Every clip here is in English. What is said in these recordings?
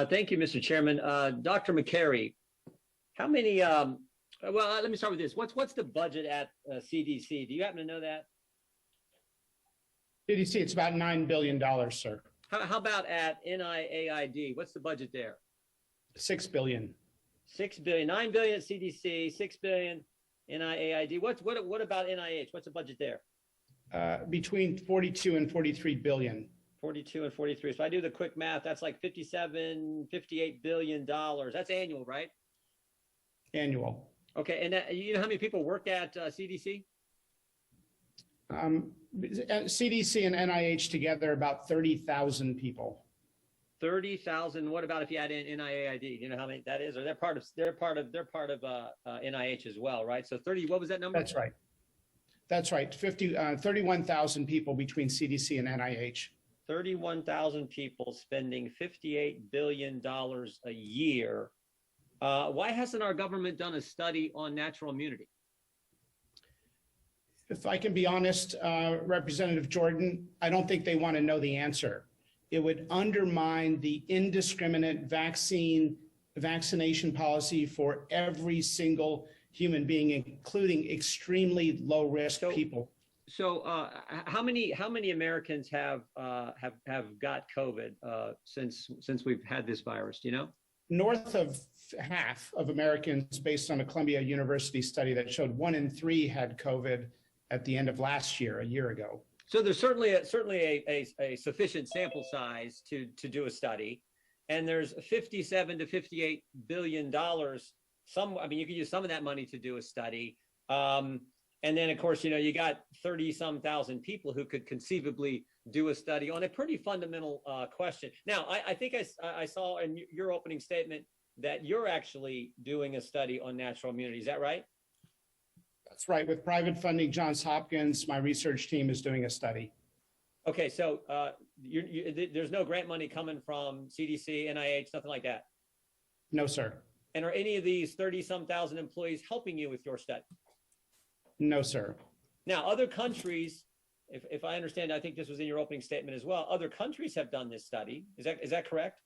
Thank you, Mr. Chairman. Dr. McCary, how many, let me start with this. What's the budget at CDC? Do you happen to know that? CDC, it's about $9 billion, sir. How about at NIAID? What's the budget there? $6 billion. 6 billion, 9 billion at CDC, 6 billion NIAID. What about NIH? What's the budget there? Between 42 and 43 billion. 42 and 43. So I do the quick math. That's like 58 billion dollars. That's annual, right? Annual. Okay. And you know how many people work at CDC? CDC and NIH together, about 30,000 people. 30,000. What about if you add in NIAID? You know how many that is? Or they're part of NIH as well, right? So 30. What was that number? That's right. That's right. 31,000 people between CDC and NIH. 31,000 people spending $58 billion a year. Why hasn't our government done a study on natural immunity? If I can be honest, Representative Jordan, I don't think they want to know the answer. It would undermine the indiscriminate vaccination policy for every single human being, including extremely low risk people. So how many Americans have got COVID since we've had this virus? Do you know? North of half of Americans, based on a Columbia University study that showed 1 in 3 had COVID at the end of last year, a year ago. So there's certainly a sufficient sample size to do a study, and there's 57 to 58 billion dollars. I mean, you could use some of that money to do a study, and then of course, you got 30-some thousand people who could conceivably do a study on a pretty fundamental question. Now, I think I saw in your opening statement that you're actually doing a study on natural immunity. Is that right? That's right. With private funding, Johns-Hopkins, my research team is doing a study. Okay, so there's no grant money coming from CDC, NIH, nothing like that? No, sir. And are any of these 30-some thousand employees helping you with your study? No, sir. Now, other countries, if I understand, I think this was in your opening statement as well, other countries have done this study. Is that correct?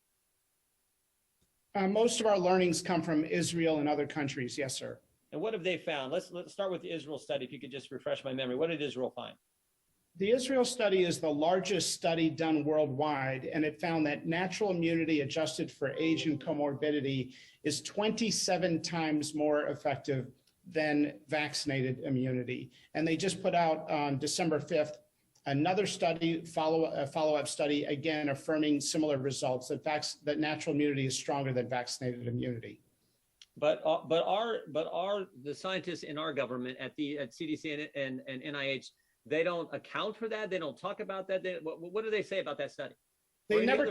Most of our learnings come from Israel and other countries. Yes, sir. And what have they found? Let's start with the Israel study, if you could just refresh my memory. What did Israel find? The Israel study is the largest study done worldwide, and it found that natural immunity adjusted for age and comorbidity is 27 times more effective than vaccinated immunity. And they just put out on December 5th another study, follow-up study, again affirming similar results, that natural immunity is stronger than vaccinated immunity. But the scientists in our government at CDC and NIH, they don't account for that. They don't talk about that. What do they say about that study? They never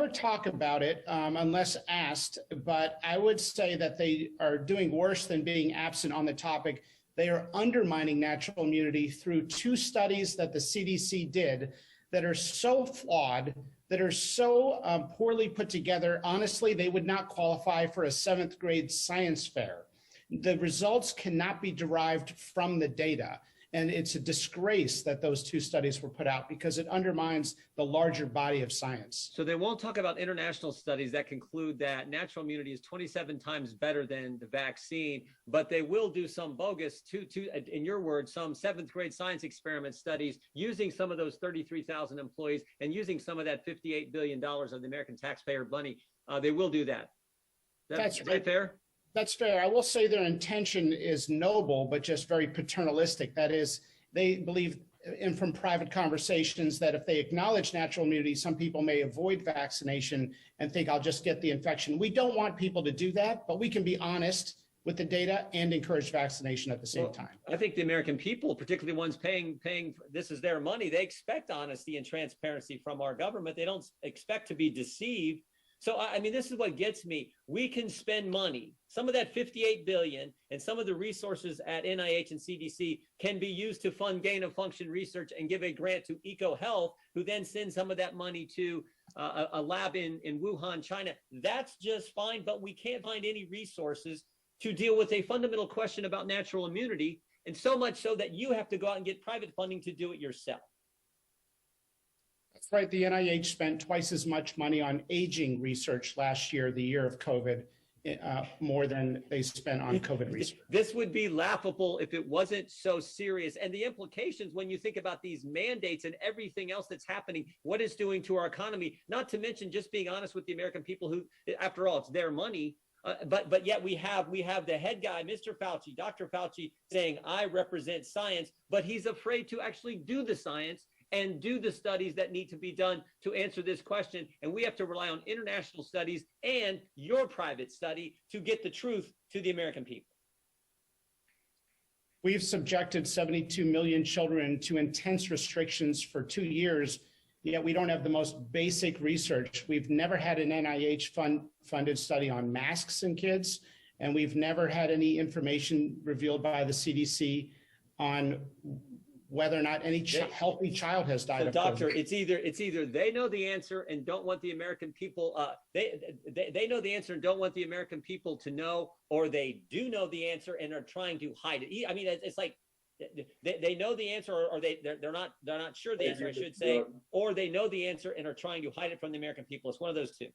talk about it unless asked. But I would say that they are doing worse than being absent on the topic. They are undermining natural immunity through 2 studies that the CDC did that are so flawed, that are so poorly put together. Honestly, they would not qualify for a 7th grade science fair. The results cannot be derived from the data. And it's a disgrace that those 2 studies were put out because it undermines the larger body of science. So they won't talk about international studies that conclude that natural immunity is 27 times better than the vaccine, but they will do some bogus, in your words, some 7th grade science experiment studies using some of those 33,000 employees and using some of that $58 billion of the American taxpayer money. They will do that. That's right. Is that fair? That's fair. I will say their intention is noble, but just very paternalistic. That is, they believe, and from private conversations, that if they acknowledge natural immunity, some people may avoid vaccination and think, I'll just get the infection. We don't want people to do that, but we can be honest with the data and encourage vaccination at the same time. I think the American people, particularly the ones paying, this is their money, they expect honesty and transparency from our government. They don't expect to be deceived. So, I mean, this is what gets me. We can spend money. Some of that 58 billion and some of the resources at NIH and CDC can be used to fund gain of function research and give a grant to EcoHealth, who then sends some of that money to a lab in Wuhan, China. That's just fine, but we can't find any resources to deal with a fundamental question about natural immunity, and so much so that you have to go out and get private funding to do it yourself. right. The NIH spent twice as much money on aging research last year, the year of COVID, more than they spent on COVID research. This would be laughable if it wasn't so serious. And the implications when you think about these mandates and everything else that's happening, what it's doing to our economy, not to mention just being honest with the American people who, after all, it's their money. But yet we have the head guy, Mr. Fauci, Dr. Fauci, saying, I represent science, but he's afraid to actually do the science and do the studies that need to be done to answer this question. And we have to rely on international studies and your private study to get the truth to the American people. We've subjected 72 million children to intense restrictions for 2 years, yet we don't have the most basic research. We've never had an NIH funded study on masks in kids, and we've never had any information revealed by the CDC on whether or not any healthy child has died of Doctor, COVID. it's either they know the answer and don't want the American people, they know the answer and don't want the American people to know, or they do know the answer and are trying to hide it. I mean, it's like they know the answer, or they're not sure the answer, I should say, or they know the answer and are trying to hide it from the American people. It's one of those two.